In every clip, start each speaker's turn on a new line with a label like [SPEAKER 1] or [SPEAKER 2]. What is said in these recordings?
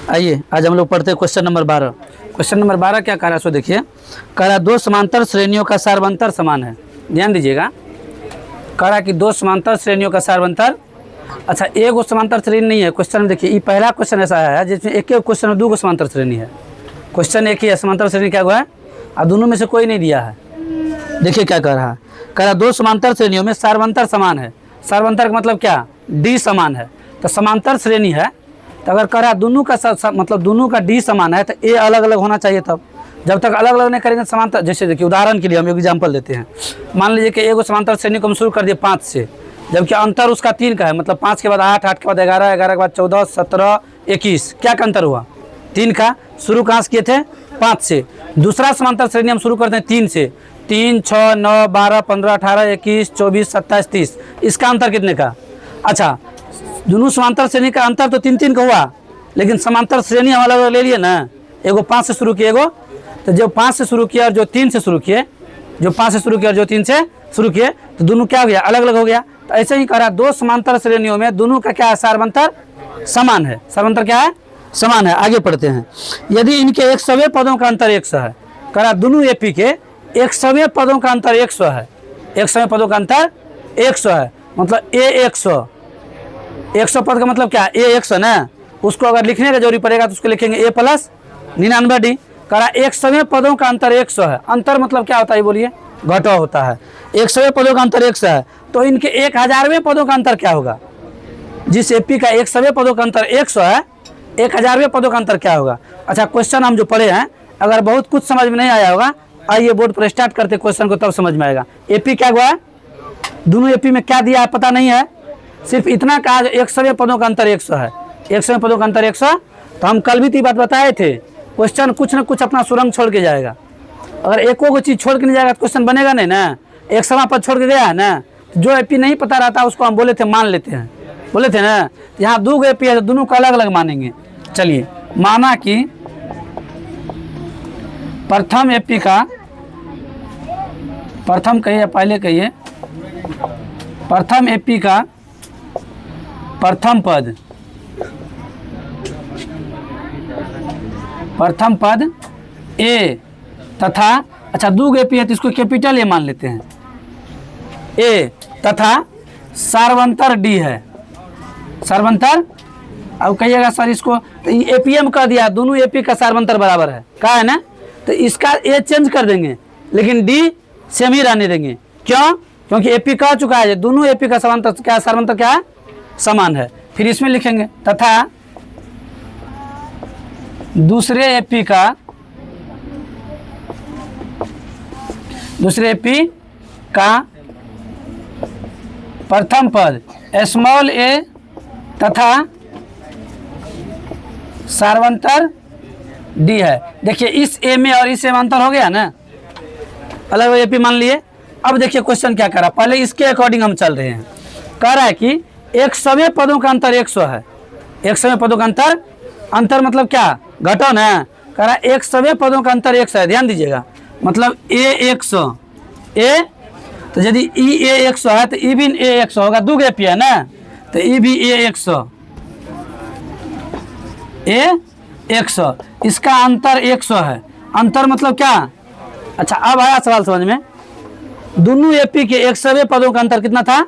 [SPEAKER 1] आइए आज हम लोग पढ़ते हैं क्वेश्चन नंबर 12। क्वेश्चन नंबर 12 क्या कह रहा है सो देखिए, कह रहा दो समांतर श्रेणियों का सार्वंतर समान है। ध्यान दीजिएगा, कह रहा कि दो समांतर श्रेणियों का सार्वंतर, अच्छा एक वो समांतर श्रेणी नहीं है। क्वेश्चन में देखिए, ये पहला क्वेश्चन ऐसा है जिसमें एक ही क्वेश्चन में दो समांतर श्रेणी है। क्वेश्चन एक ही है, समांतर श्रेणी क्या हुआ है, और दोनों में से कोई नहीं दिया है। देखिए क्या कह रहा है, कह रहा दो समांतर श्रेणियों में सार्वंतर समान है। सार्वंतर का मतलब क्या, डी समान है। तो समांतर श्रेणी है तो अगर कह रहा दोनों का मतलब दोनों का डी समान है तो ए अलग अलग होना चाहिए। तब जब तक अलग अलग नहीं करेंगे समांतर, जैसे देखिए उदाहरण के लिए हम एग्जांपल देते हैं। मान लीजिए कि एक समांतर श्रेणी को हम शुरू कर दिए 5 से, जबकि अंतर उसका 3 का है। मतलब 5 के बाद 8, 8 के बाद 11, 11 के बाद 14, 17, 21, क्या का अंतर हुआ, 3 का। शुरू कहाँ से किए थे, 5 से। दूसरा समांतर श्रेणी हम शुरू करते हैं 3 से, 3, 6, 9, 12, 15, 18, 21, 24, 27, 30। इसका अंतर कितने का, अच्छा दोनों समांतर श्रेणी का अंतर तो 3-3 का हुआ, लेकिन समांतर श्रेणी हम अलग अलग ले लिए ना। एगो 5 से शुरू किए, एगो तो जो 5 से शुरू किया और जो 3 से शुरू किए, जो 5 से शुरू किया और जो 3 से शुरू किए, तो दोनों क्या हो गया, अलग अलग हो गया। तो ऐसे ही कह रहा दो समांतर श्रेणियों में दोनों का क्या है, सार्वंतर समान है। सार्वंतर क्या है, समान है। आगे पढ़ते हैं, यदि इनके एक सवे पदों का अंतर 100 है। कह रहा दोनों एपी के एक सवे पदों का अंतर 100 है। एक सवे पदों का अंतर 100 है, मतलब ए 100। 100 पद का मतलब क्या, ए 100 ना। उसको अगर लिखने का जरूरी पड़ेगा तो उसको लिखेंगे ए प्लस 99 डी। कह रहा 100वें पदों का अंतर 100 है। अंतर मतलब क्या होता है, बोलिए, घटाव होता है। 100वें पदों का अंतर 100 है, तो इनके 1000वें पदों का अंतर क्या होगा। जिस एपी का 100वें पदों का अंतर 100 है, 1000वें पदों का अंतर क्या होगा। अच्छा क्वेश्चन हम जो पढ़े हैं, अगर बहुत कुछ समझ में नहीं आया होगा, आइए बोर्ड पर स्टार्ट करते क्वेश्चन को, तब समझ में आएगा। एपी क्या हुआ, दोनों एपी में क्या दिया है पता नहीं है, सिर्फ इतना कहा 100वें पदों का अंतर 100 है। 100वें पदों का अंतर 100। तो हम कल भी तो बात बताए थे, क्वेश्चन कुछ न कुछ अपना सुरंग छोड़ के जाएगा। अगर एको को चीज़ छोड़ के नहीं जाएगा तो क्वेश्चन बनेगा नहीं ना। 100वां पद छोड़ के गया है ना, जो एपी नहीं पता रहता उसको हम बोले थे मान लेते हैं, बोले थे ना। यहाँ दो एपी है तो दोनों को अलग अलग मानेंगे। चलिए, माना कि प्रथम एपी का, प्रथम कहिए पहले कहिए, प्रथम एपी का प्रथम पद, प्रथम पद ए तथा, अच्छा दो एपी है तो इसको कैपिटल ए मान लेते हैं, ए तथा सार्वंतर डी है। सार्वंतर, अब कहिएगा सर इसको तो एपीएम कर दिया, दोनों एपी का सार्वंतर बराबर है, कहा है ना। तो इसका ए चेंज कर देंगे, लेकिन डी सेम ही रहने देंगे। क्यों, क्योंकि एपी कह चुका है, दोनों एपी का समांतर क्या, सार्वंतर क्या है, समान है। फिर इसमें लिखेंगे तथा दूसरे एपी का, दूसरे एपी का प्रथम पद स्मॉल ए तथा सार्वंतर डी है। देखिए इस ए में और इस ए में अंतर हो गया ना, अलग एपी मान लिए। अब देखिए क्वेश्चन क्या कर रहा, पहले इसके अकॉर्डिंग हम चल रहे हैं। कह रहा है कि 100वें पदों का अंतर 100 है। 100वें पदों का अंतर, अंतर मतलब क्या, घटाव ना। कह रहा 100वें पदों का अंतर 100 है। ध्यान दीजिएगा, मतलब ए 100, ए तो यदि ई ए 100 है तो ई भी ए 100 होगा, दो एपी है ना, तो ई भी ए 100, ए 100, इसका अंतर 100 है। अंतर मतलब क्या, अच्छा अब आया सवाल समझ में। दोनों एपी के 100वें पदों का अंतर कितना था,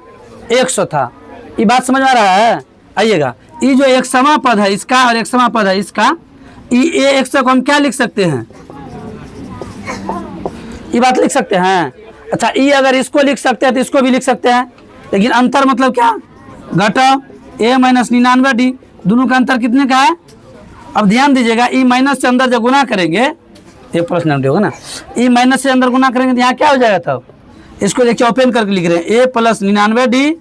[SPEAKER 1] 100 था। ये बात समझ में आ रहा है। आइएगा, ये जो 100वां पद है इसका और 100वां पद है इसका, ये ए 100 को हम क्या लिख सकते हैं, ये बात लिख सकते हैं। अच्छा ये अगर इसको लिख सकते हैं तो इसको भी लिख सकते हैं, लेकिन अंतर मतलब क्या, घटाव ए माइनस 99 डी। दोनों का अंतर कितने का है, अब ध्यान दीजिएगा, ई माइनस से अंदर जब गुना करेंगे, ए प्लस 99 होगा ना, ई माइनस से अंदर गुना करेंगे तो यहाँ क्या हो जाएगा। तब इसको देखिए ओपन करके लिख रहे हैं, ए प्लस 99 डी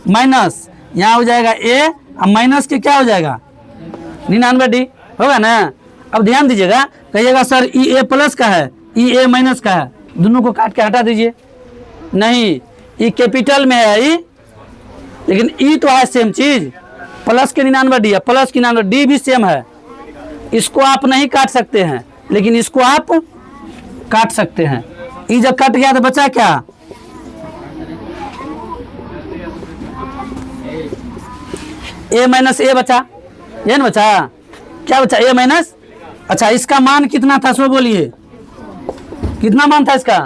[SPEAKER 1] माइनस, यहाँ हो जाएगा ए, अब माइनस के क्या हो जाएगा, 99 डी होगा ना। अब ध्यान दीजिएगा, कहिएगा सर ई ए प्लस का है, ई ए माइनस का है, दोनों को काट के हटा दीजिए। नहीं, ई कैपिटल में है ई, लेकिन ई तो है सेम चीज, प्लस के 99 डी है, प्लस की 99 डी भी सेम है। इसको आप नहीं काट सकते हैं, लेकिन इसको आप काट सकते हैं। ई जब कट गया तो बचा क्या, ए माइनस ए बचा, ये ना बचा। क्या बचा ए माइनस, अच्छा इसका मान कितना था सो बोलिए, कितना मान था इसका,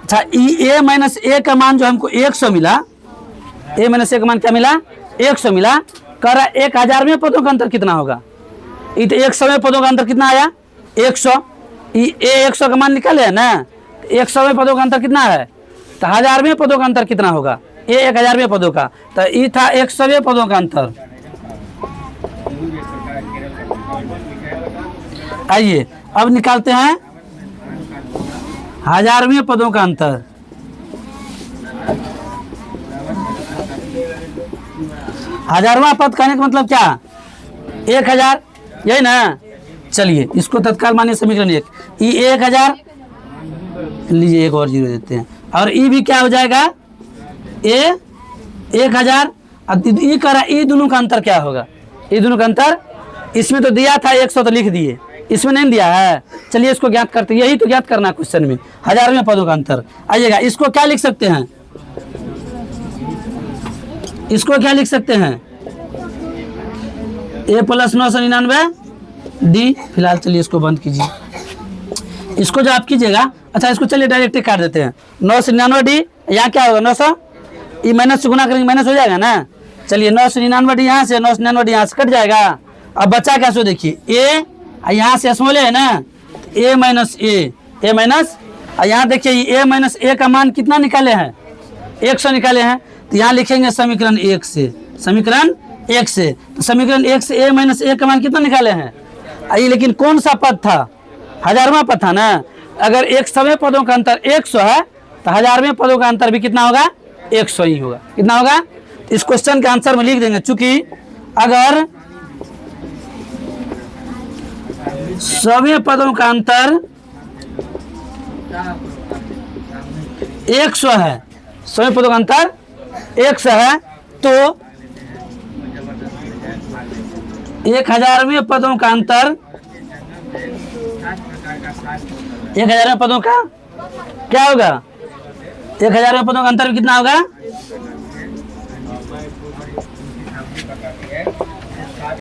[SPEAKER 1] अच्छा ए माइनस ए का मान जो हमको 100 मिला, ए माइनस ए का मान क्या मिला 100 मिला, कह रहा 1000वें पदों का अंतर कितना होगा, ये तो 100वें पदों का अंतर कितना आया 100, ए 100 का मान निकाले है ना, 100वें पदों का अंतर कितना है, तो 1000वें पदों का अंतर कितना होगा, ए 1000वें पदों का, तो ये था 100वें पदों का अंतर। आइए अब निकालते हैं 1000वें पदों का अंतर। 1000वां पद कहने का मतलब क्या 1000, यही ना, चलिए इसको तत्काल मानिए समीकरण 1, ई 1000 लीजिए, एक और जीरो देते हैं, और ई भी क्या हो जाएगा ए 1000, ई कह रहा ई दोनों का अंतर क्या होगा, ई दोनों का अंतर, इसमें तो दिया था 100 तो लिख दिए, इसमें नहीं दिया है, चलिए इसको ज्ञात करते, यही तो ज्ञात करना है क्वेश्चन में 1000वें पदों का अंतर। आइएगा इसको क्या लिख सकते हैं, इसको क्या लिख सकते हैं ए प्लस 999 डी, फिलहाल चलिए इसको बंद कीजिए, इसको जो आप कीजिएगा, अच्छा इसको चलिए डायरेक्ट काट देते हैं, 999 डी, यहाँ क्या होगा 900, ये माइनस से गुना करेंगे माइनस हो जाएगा ना, चलिए 999 डी यहाँ से 999 डी यहाँ से कट जाएगा, अब बचा क्या सो देखिए ए, यहाँ से स्मॉल है ना, ए माइनस ए माइनस, यहाँ देखिए ए माइनस ए का मान कितना निकाले हैं 100 निकाले हैं, तो यहाँ लिखेंगे समीकरण 1 से, समीकरण 1 से, तो समीकरण 1 से ए माइनस ए का मान कितना निकाले हैं, आइए लेकिन कौन सा पद था 1000वां पद था ना, अगर 100वें पदों का अंतर 100 है तो 1000वें पदों का अंतर भी कितना होगा 100 ही होगा, कितना होगा, तो इस क्वेश्चन के आंसर में लिख देंगे, चूंकि अगर 100वें पदों का अंतर 100 है, 100वें पदों का अंतर 100 है, तो 1000वें पदों का अंतर 1000वें पदों का क्या होगा, 1000वें पदों का अंतर भी कितना होगा